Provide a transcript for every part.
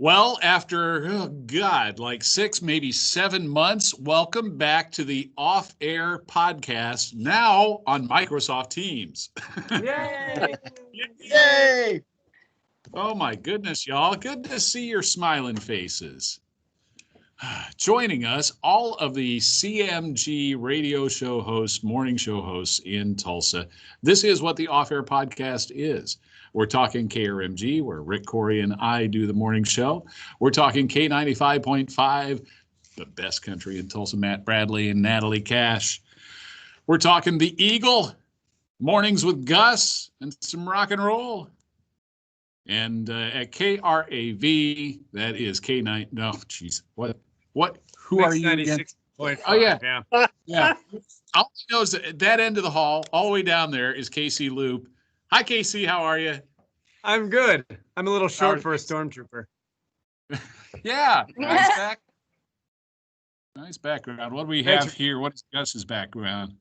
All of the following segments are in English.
Well, after, like 6, maybe 7 months, welcome back to the Off-Air Podcast, now on Microsoft Teams. Yay! Yay! Oh my goodness, y'all. Good to see your smiling faces. Joining us, all of the CMG radio show hosts, morning show hosts in Tulsa. This is what the Off-Air Podcast is. We're talking KRMG, where Rick, Corey, and I do the morning show. We're talking K95.5, the best country in Tulsa, Matt Bradley and Natalie Cash. We're talking the Eagle, mornings with Gus, and some rock and roll. And at KRAV, that is K9. No, jeez, what? Who are you again? Oh yeah. All I know is that at that end of the hall, all the way down there, is Casey Loop. Hi, Casey. How are you? I'm good. I'm a little short for a stormtrooper. Yeah. Nice background. What do we have here? What is Gus's background?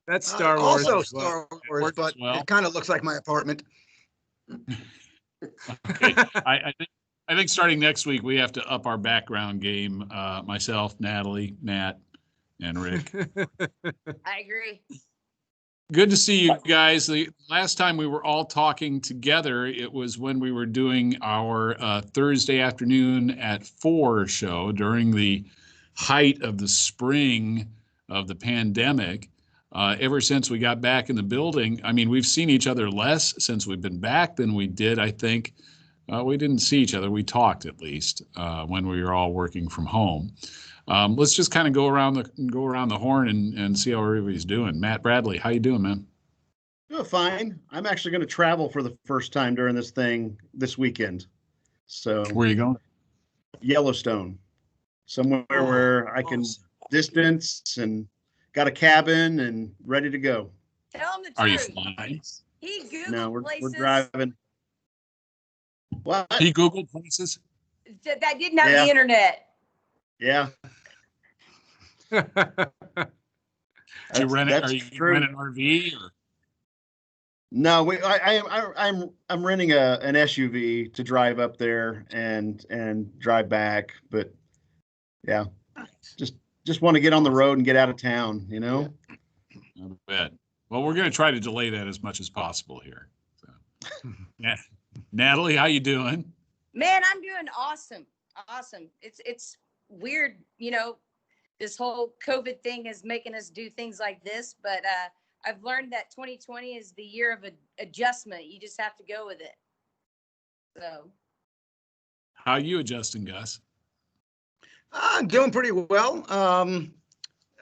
That's Star Wars. Also Star Wars, but it kind of looks like my apartment. Okay. I think starting next week, we have to up our background game. Myself, Natalie, Matt, and Rick. I agree. Good to see you guys. The last time we were all talking together, it was when we were doing our Thursday afternoon at 4 show during the height of the spring of the pandemic. Ever since we got back in the building, I mean, we've seen each other less since we've been back than we did, I think. We didn't see each other. We talked at least when we were all working from home. Let's just kind of go around the horn and see how everybody's doing. Matt Bradley, how you doing, man? Oh, fine. I'm actually going to travel for the first time during this weekend. So where are you going? Yellowstone, somewhere where I can distance and got a cabin and ready to go. Tell him the truth. Are you flying? He Googled No, we're places. driving. What? He Googled places? That didn't have the internet. Yeah. Did you rent it? Are you rent an RV or? No, I'm renting an SUV to drive up there and drive back. But yeah, just want to get on the road and get out of town, you know. I bet. Well, we're going to try to delay that as much as possible here. So. Yeah. Natalie, how you doing? Man, I'm doing awesome. Awesome. It's weird, you know, this whole COVID thing is making us do things like this, but I've learned that 2020 is the year of adjustment. You just have to go with it. So. How are you adjusting, Gus? I'm doing pretty well.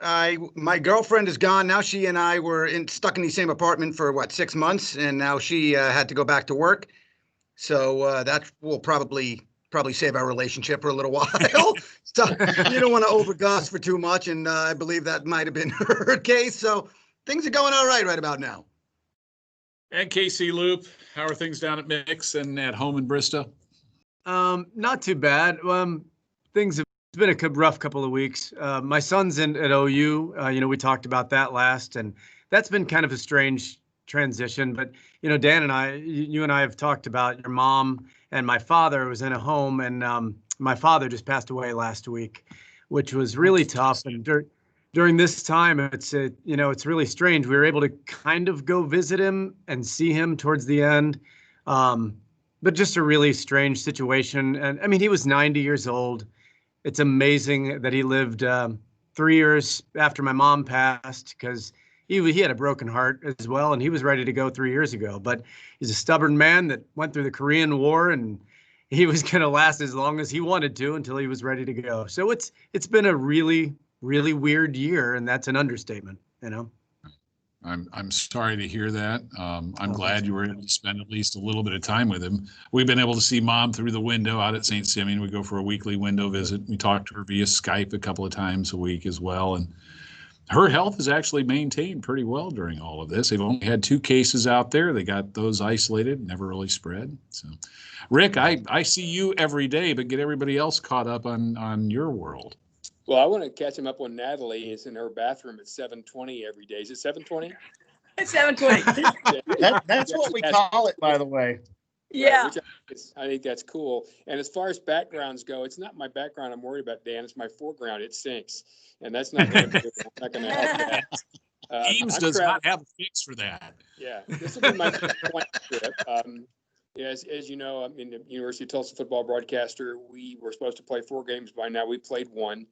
My girlfriend is gone now. She and I were stuck in the same apartment for 6 months, and now she had to go back to work. So that will probably save our relationship for a little while. So you don't want to overgoss for too much, and I believe that might have been her case. So things are going all right about now. And Casey Loop, how are things down at Mix and at home in Bristow? Not too bad. It's been a rough couple of weeks. My son's at OU. We talked about that last, and that's been kind of a strange transition. But, Dan and I, you and I have talked about your mom and my father was in a home, and my father just passed away last week, which was really tough. And during this time, it's really strange. We were able to kind of go visit him and see him towards the end. But just a really strange situation. And I mean, he was 90 years old. It's amazing that he lived 3 years after my mom passed, because he had a broken heart as well, and he was ready to go 3 years ago. But he's a stubborn man that went through the Korean War, and he was going to last as long as he wanted to until he was ready to go. So it's been a really, really weird year, and that's an understatement, I'm sorry to hear that. I'm glad you were able to spend at least a little bit of time with him. We've been able to see Mom through the window out at St. Simeon. We go for a weekly window visit. We talk to her via Skype a couple of times a week as well. And her health is actually maintained pretty well during all of this. They've only had 2 cases out there. They got those isolated, never really spread. So, Rick, I see you every day, but get everybody else caught up on your world. Well, I want to catch him up when Natalie is in her bathroom at 7:20 every day. Is it 7:20? It's 7:20. That's what we call it, by the way. Yeah. Which I think that's cool. And as far as backgrounds go, it's not my background I'm worried about, Dan. It's my foreground. It stinks. And that's not going to help that. Teams I'm does traveling. not have a fix for that. Yeah, this will be my point trip. Yeah, as you know, I'm in the University of Tulsa football broadcaster. We were supposed to play 4 games by now. We played 1,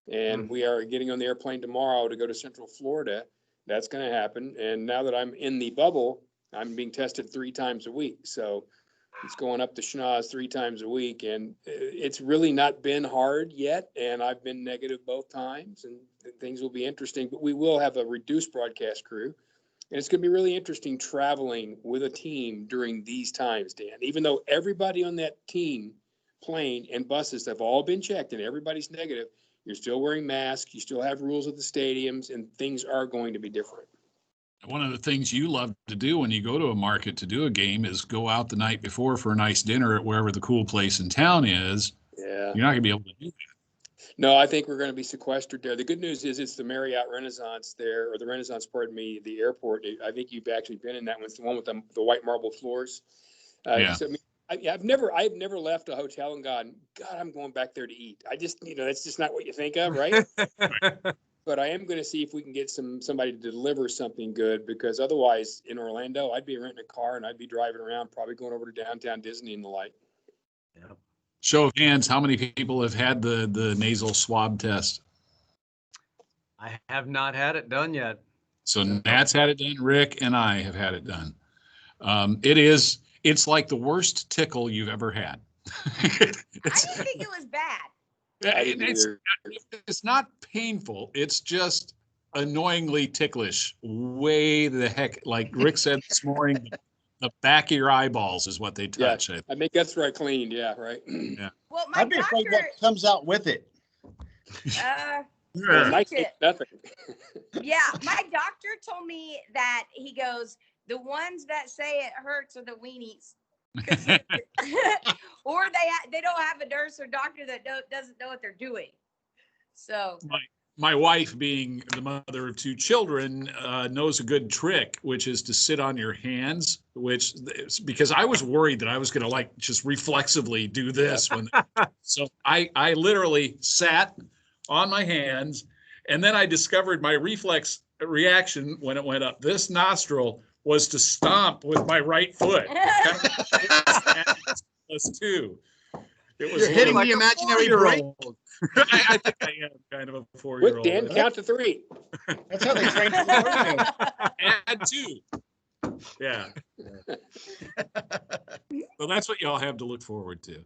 and we are getting on the airplane tomorrow to go to Central Florida. That's going to happen. And now that I'm in the bubble, I'm being tested 3 times a week. So it's going up to schnoz 3 times a week, and it's really not been hard yet. And I've been negative both times, and things will be interesting. But we will have a reduced broadcast crew. And it's going to be really interesting traveling with a team during these times, Dan. Even though everybody on that team, plane and buses have all been checked and everybody's negative, you're still wearing masks. You still have rules at the stadiums, and things are going to be different. One of the things you love to do when you go to a market to do a game is go out the night before for a nice dinner at wherever the cool place in town is. Yeah. You're not going to be able to do that. No, I think we're going to be sequestered there. The good news is it's the Marriott Renaissance there, or the Renaissance, pardon me, the airport. I think you've actually been in that one. It's the one with the white marble floors. Yeah. So, I've never left a hotel and gone, God, I'm going back there to eat. I just, that's just not what you think of, right? But I am going to see if we can get somebody to deliver something good, because otherwise in Orlando, I'd be renting a car and I'd be driving around, probably going over to downtown Disney and the like. Yeah. Show of hands, how many people have had the nasal swab test? I have not had it done yet. So Nat's had it done. Rick and I have had it done. It's like the worst tickle you've ever had. I didn't think it was bad. It's not painful. It's just annoyingly ticklish. Way the heck, like Rick said this morning, the back of your eyeballs is what they touch. Yeah, I think that's right. Cleaned. Yeah. Right. Yeah. Well, my I'd be afraid what comes out with it. Well, Mike, nothing. Yeah, my doctor told me that he goes, the ones that say it hurts are the weenies. Or they don't have a nurse or doctor that doesn't know what they're doing. So my wife, being the mother of 2 children, knows a good trick, which is to sit on your hands, because I was worried that I was going to just reflexively do this. So I literally sat on my hands, and then I discovered my reflex reaction when it went up this nostril was to stomp with my right foot. +2. It was You're hitting the imaginary break. I think I am kind of a 4-year-old. Quick, Dan, count to 3. That's how they train for the Add 2. Yeah. Well, that's what y'all have to look forward to.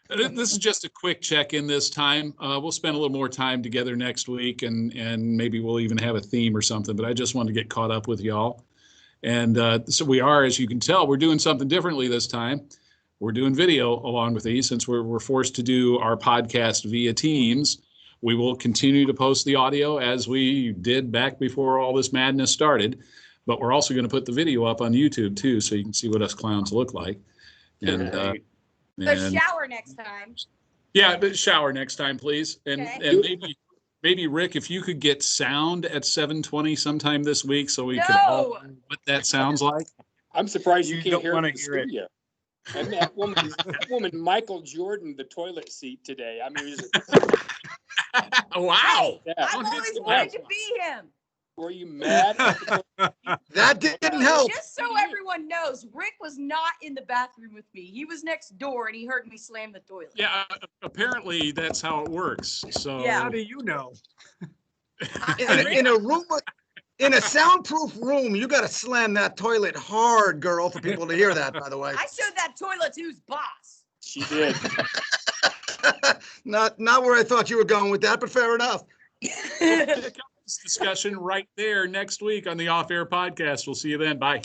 This is just a quick check-in this time. We'll spend a little more time together next week, and maybe we'll even have a theme or something, but I just wanted to get caught up with y'all. And so we are, as you can tell, we're doing something differently this time. We're doing video along with these, since we're forced to do our podcast via Teams. We will continue to post the audio as we did back before all this madness started, but we're also going to put the video up on YouTube too, so you can see what us clowns look like. And so shower next time. Yeah, but shower next time, please. And Okay. and maybe Rick, if you could get sound at 7:20 sometime this week, so we can all know what that sounds like. I'm surprised you can't hear it in the hear it. studio. And that woman, Michael Jordan, the toilet seat today. I mean, Wow. yeah. I've always wanted to be him. Were you mad? That didn't help. Just so everyone knows, Rick was not in the bathroom with me. He was next door and he heard me slam the toilet. Yeah, apparently that's how it works. So Yeah. How do you know? In a room, in a soundproof room, you got to slam that toilet hard, girl, for people to hear that, by the way. I showed that toilet to who's boss. She did. Not where I thought you were going with that, but fair enough. discussion right there next week on the Off Air Podcast. We'll see you then. Bye.